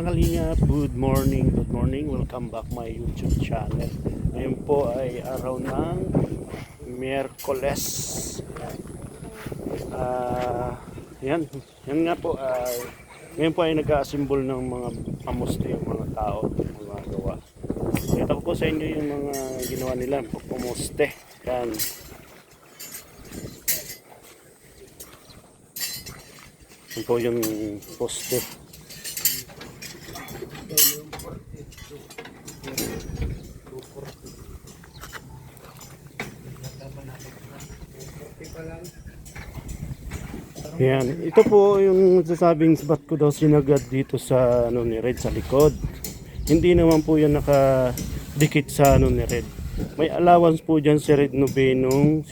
Kalingap, good morning, welcome back my YouTube channel. Ngayon po ay araw ng Miyerkules. Yan, yan nga po, ngayon po ay nag-aasimbol ng mga pamuste yung mga tao, mga gawa. Ito ko po sa inyo yung mga ginawa nila, pamuste. Yan. Yan po yung poste. Yan, ito po yung sasabing ba't ko daw sinagad dito sa ano ni Red sa likod. Hindi naman po yan nakadikit sa ano ni Red. May allowance po dyan si Red Novenong.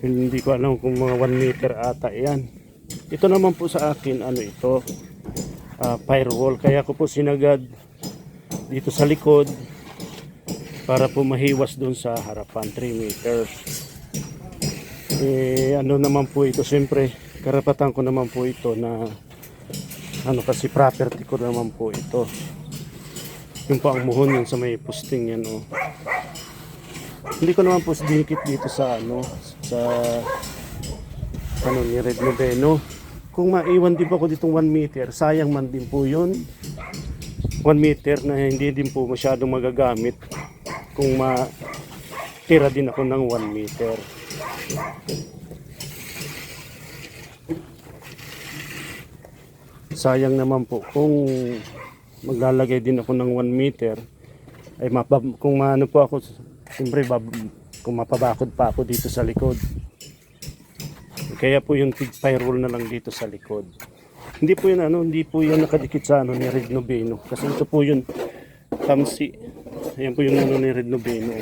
Hindi ko alam kung mga 1 meter ata yan. Ito naman po sa akin, ano ito, firewall. Kaya ko po sinagad dito sa likod para po mahiwas doon sa harapan, 3 meters. Ano naman po ito, siyempre karapatan ko naman po ito na ano, kasi property ko naman po ito. Yung po ang muhon yun sa may posting yan, oh. Hindi ko naman po dinikit dito sa ano, sa ano ni Red Noveno. Kung maiwan din po ako ditong 1 meter, sayang man din po yun. 1 meter na hindi din po masyadong magagamit kung matira din ako ng 1 meter. Sayang naman po kung maglalagay din ako ng 1 meter ay kung maano po ako, siyempre kung mapabakod pa ako dito sa likod. Kaya po yung firewall na lang dito sa likod. Hindi po yun ano, hindi po yan nakadikit sa ano ni Red Noveno, kasi ito po yun tamsi. Ayan po yung ano ni Red Noveno.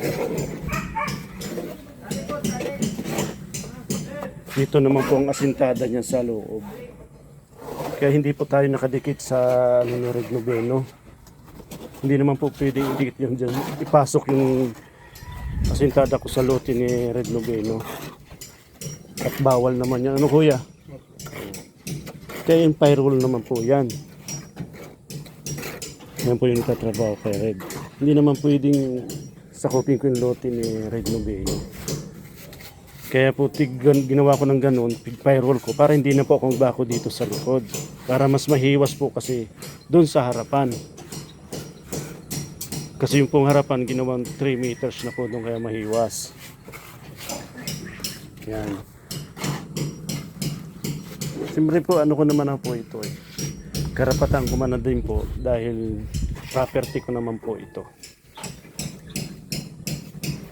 Dito naman po ang asintada niya sa loob. Kaya hindi po tayo nakadikit sa ano ni Red Noveno. Hindi naman po pwede idikit yun dyan. Ipasok yung asintada ko sa lote ni Red Noveno. At bawal naman yan. Ano kuya? Kaya yung firewall naman po yan. Yan po yung tatrabaho kay Red. Hindi naman pwedeng sakupin ko yung lote ni Red Noveno. Kaya po ginawa ko ng ganun, firewall ko para hindi na po akong bako dito sa likod. Para mas mahiwas po kasi doon sa harapan. Kasi yung pong harapan ginawang 3 meters na po doon, kaya mahiwas. Yan. Siyempre po ano ko naman na po ito eh. Karapatan ko man na din po dahil property ko naman po ito.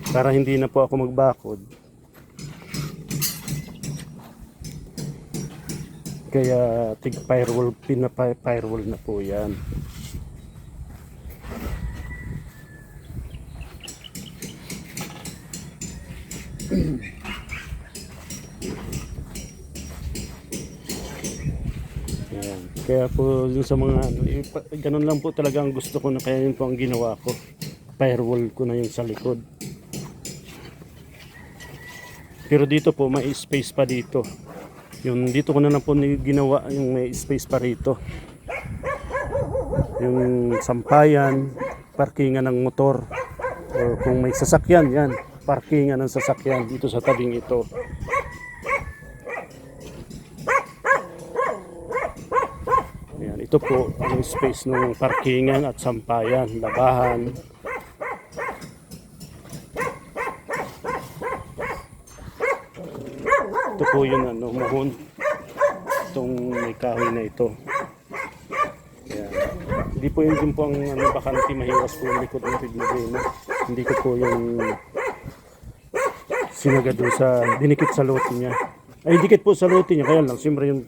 Para hindi na po ako magbakod. Kaya firewall, firewall na po yan. Ayan. Kaya po yung sa mga ano, ganun lang po talaga ang gusto ko, na kaya yun po ang ginawa ko. Firewall ko na yung sa likod. Pero dito po may space pa dito. Yung dito ko na lang po ginawa yung may space pa rito. Yung sampayan, parkingan ng motor. O kung may sasakyan, yan. Parkingan ng sasakyan dito sa tabing ito. Yan, ito po ang space ng parkingan at sampayan, labahan. Ito po yun ano, muhon. Itong may kahoy na ito. Ayan. Hindi po yun din po ang ano, bakante, mahiwas po yung likod ng Red Noveno. Hindi ko po yung sinagad doon sa dinikit sa lote niya. Ay, dikit po sa lote niya, kaya lang siyempre yung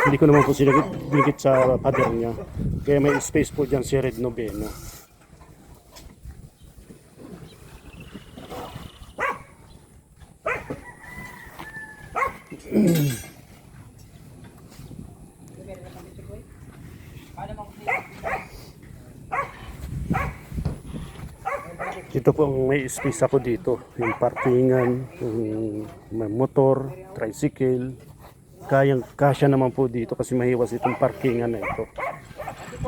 hindi ko naman po sinagad dinikit sa pader niya. Kaya may space po dyan si Red Noveno. Ito po may space ako dito, yung parkingan, yung may motor, tricycle, kasya naman po dito kasi mahiwas itong parkingan na ito.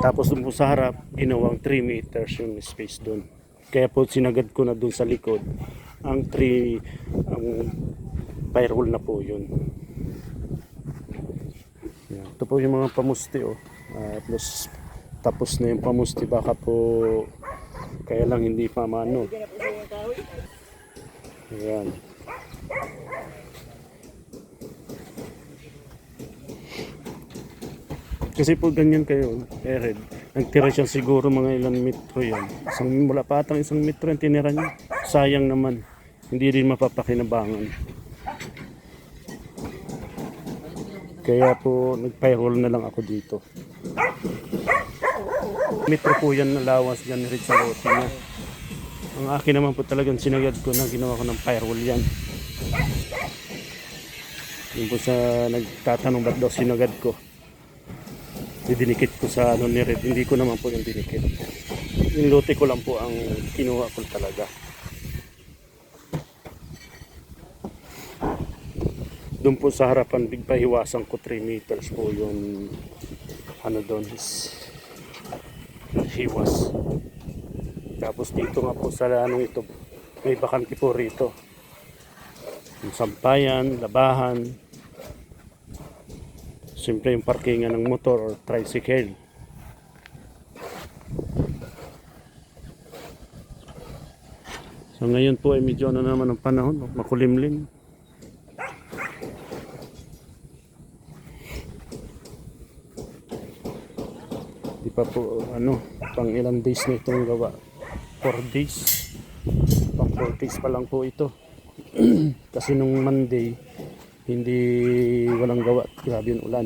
Tapos dun po sa harap, ginawang 3 meters yung space dun. Kaya po sinagad ko na dun sa likod ang firewall na po yun. Yan. Ito po yung mga pamusti oh. Plus tapos na yung pamusti, baka po kaya lang hindi pa mano. Ayan. Kasi po ganyan kayo, Red. Nagtira siya siguro mga ilang metro yan. Wala pa atang 1 metro yung tinira niya. Sayang naman. Hindi rin mapapakinabangan. Kaya po nag-firewall na lang ako dito. Metro po yan na lawas dyan rin sa lote niya. Ang akin naman po talagang sinagad ko na ginawa ko ng firewall yan. Yung po sa nagtatanong ba't daw sinagad ko. Dinikit ko sa ano ni Red, hindi ko naman po yung dinikit. Yung lote ko lang po ang kinuha ko talaga. Doon po sa harapan, pahiwasan ko 3 meters po yung ano doon is hiwas. Tapos dito nga po sa anong ito, may bakante po rito. Yung sampayan, labahan. Siyempre yung parkingan ng motor or tricycle. So ngayon po ay medyo ano naman ang panahon, makulimlim. Di pa po ano, pang ilang days na itong gawa. 4 days. Pang 4 days pa lang po ito. Kasi nung Monday, hindi walang gawa, grabe yung ulan.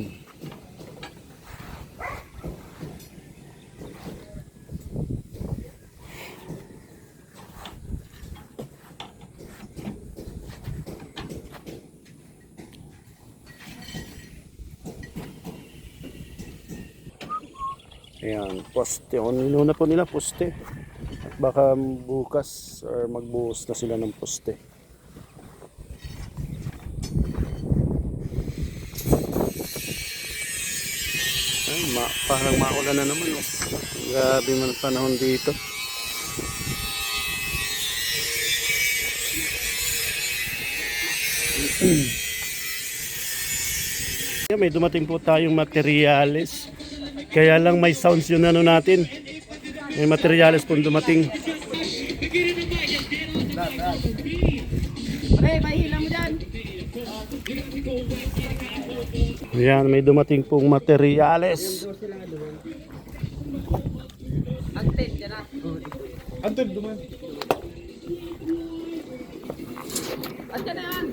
Ayan, poste. Inuna po nila poste. At baka bukas or magbuhos na sila ng poste. Parang maulan na naman oh. Grabe man ang panahon dito. May dumating po tayong materyales. Kaya lang may sounds yun ano natin. May materyales po dumating. Ayan, may dumating pong materyales. Anten, dyan na. Anton, duman. Anten na yan.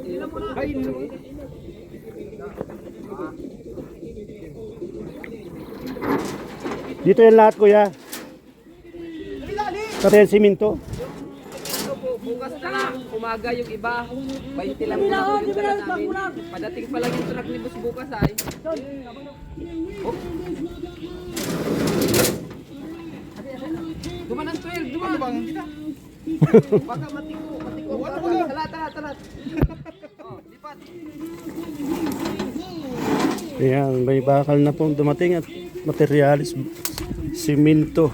Ilan mo na. Ay, no. Dito yan lahat kuya. Pati yung siminto. Bukas na lang, umaga yung iba. 20 lang muna po yung dala namin. Padating pa lang yung truck ni Boss bukas ay. Oh. Duman ang 12, duman. Ano bang? Baka matiko. Talat. Oh, lipat. Ayan, may bakal na pong dumating at materialis, siminto.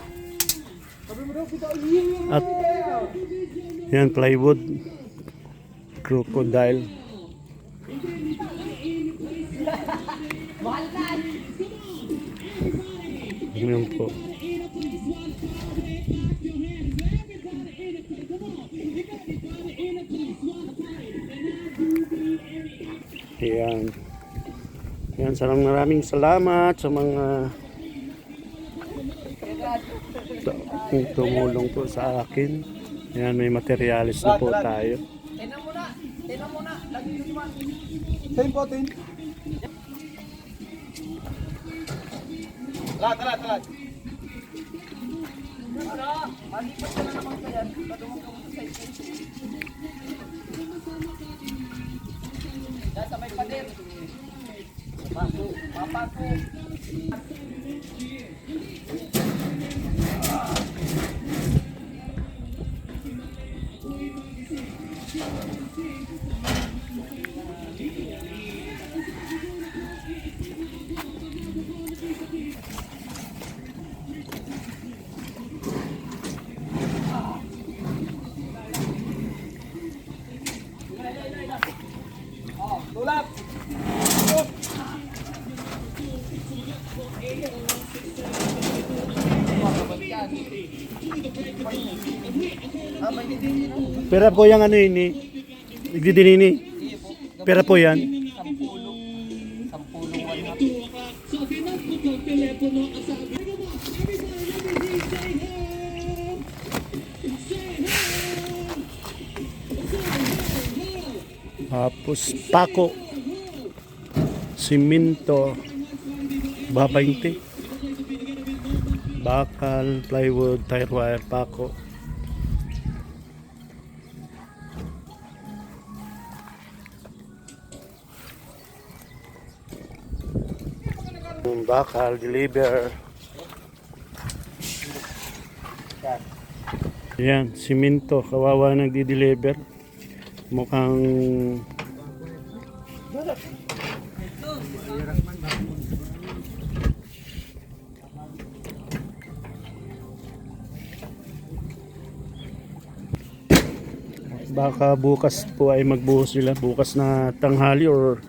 At yan, plywood, crocodile. Yan po. Yan. Yan, maraming salamat sa mga tumulong po sa akin. Yan, may materialis na po tayo. Tinan muna. Lagi yung iwan. Sa'yo po, Tin. Talat. Malipat ka na naman kaya. Padumong ka muna sa ito. Dahil sa may pader. Papako. Pera po yung ano ini. Igdidinini. Pera po yan. Sampulong wala. Tapos pako. Simento. Ba 20. Bakal, plywood, tire wire, pako. Bakal, deliver. Yan, simento. Kawawa nagdi-deliver. Mukhang baka bukas po ay magbuhos sila. Bukas na tanghali or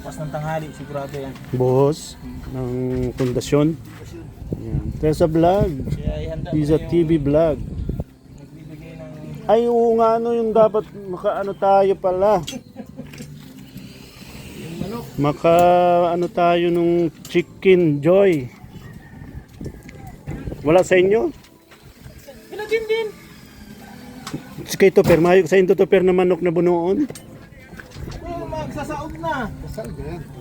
Bukas ng tanghali, sigurado yan. buhos ng pundasyon. Yan. Tessa Vlog. Kaya ihanda mo Isa na yung TV Vlog. nagbibigay ng... Ay, oo nga, ano yung dapat makaano tayo pala. Maka ano tayo nung Chicken Joy. Wala sa inyo? Ilagin din! Kay Topper, mayo sa inyo Topper na manok na bunuon. Oh, magsasaod na!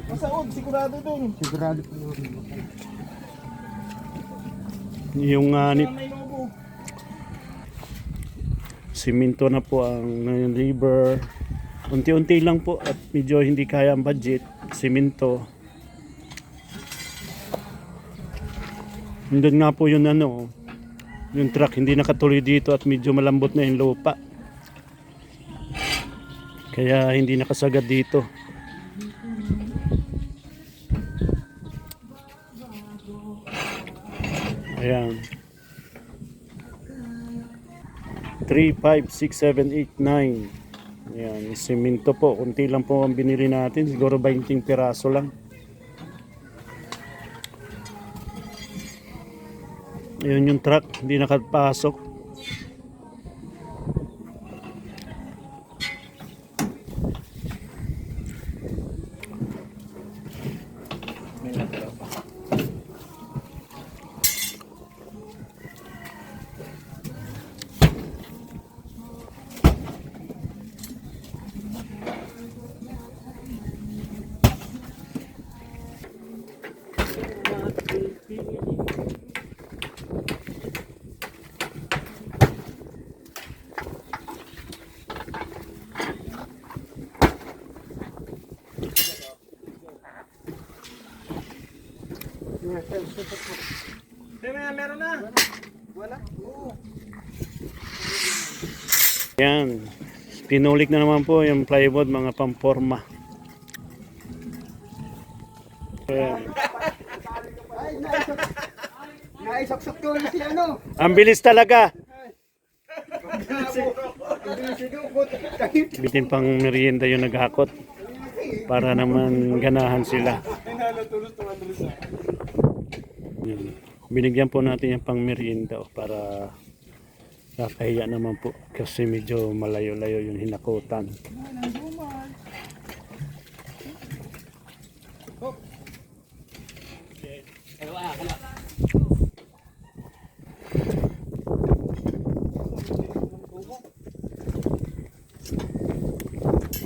Masaod, sigurado dun. Sigurado po. Yung May lobo. simento na po ang river. Unti-unti lang po at medyo hindi kaya ang budget. Simento. Nandun nga po yun ano, yung truck hindi nakatuloy dito at medyo malambot na yung lupa. Kaya hindi nakasagad dito. Ayan. 3, 5, 6, 7, 8, 9. Ayan, simento po. Kunti lang po ang binili natin. Siguro 20 piraso lang. Ayan yung truck. Hindi nakapasok. Meron na! Wala? Oo. Ayan. Pinulik na naman po yung plywood, mga pamporma. Ayan. Naisok-sok ko na si ano! Ang bilis talaga. Bitin pang merienda yung naghakot. Para naman ganahan sila. Yan. Binigyan po natin yung pang merienda para kakahiya naman po kasi medyo malayo-layo yung hinakutan.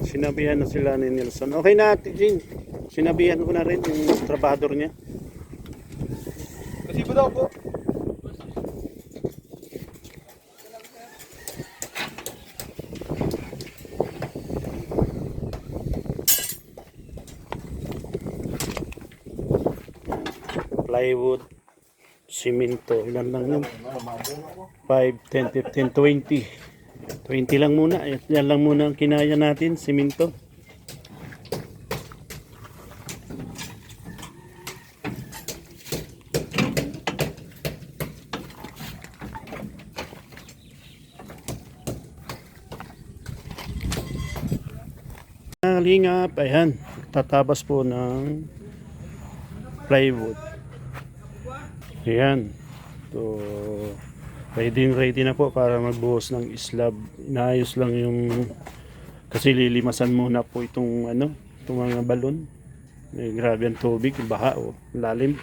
Sinabihan na sila ni Nelson. Okay na, Jean. Sinabihan ko na rin yung trabahador niya. Kasi po daw po. Plywood, simento, ilan lang yun? 5, 10, 15, 20. 20 lang muna. Yan lang muna ang kinaya natin, simento. Kalingap, ayan, tatabas po ng plywood. Ayan. So, ready na po para magbuhos ng slab. Inaayos lang yung kasi lilimasan muna po itong itong mga balon. Grabe ang tubig, baha o lalim.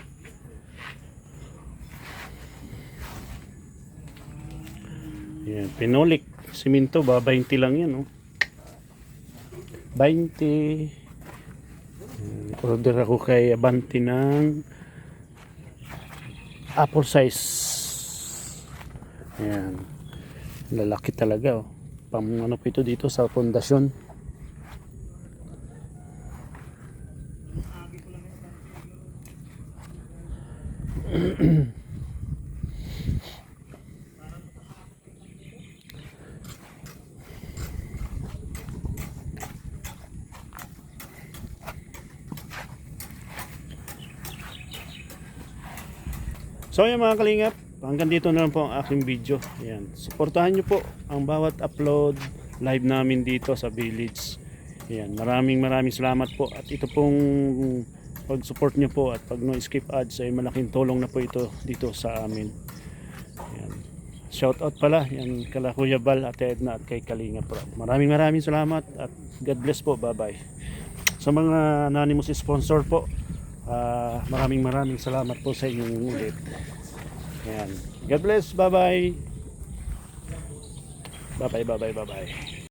Ayan, pinolik, siminto ba 20 lang yan, 20. Order ako kay Abante ng apple size. Ayan. Lalaki talaga, Pang po ito dito sa pundasyon. So yung mga kalingap, hanggang dito na lang po ang aking video. Ayan. Suportahan nyo po ang bawat upload live namin dito sa village. Ayan. Maraming salamat po. At ito pong pag-support nyo po at pag no skip ads ay malaking tulong na po ito dito sa amin. Ayan. Shout out pala yan kala Kuya Bal, Ate Edna at kay Kalingap. Maraming salamat at God bless po. Bye bye. Sa mga anonymous sponsor po, maraming salamat po sa inyong ulit. Ayan. God bless. Bye bye. Bye bye.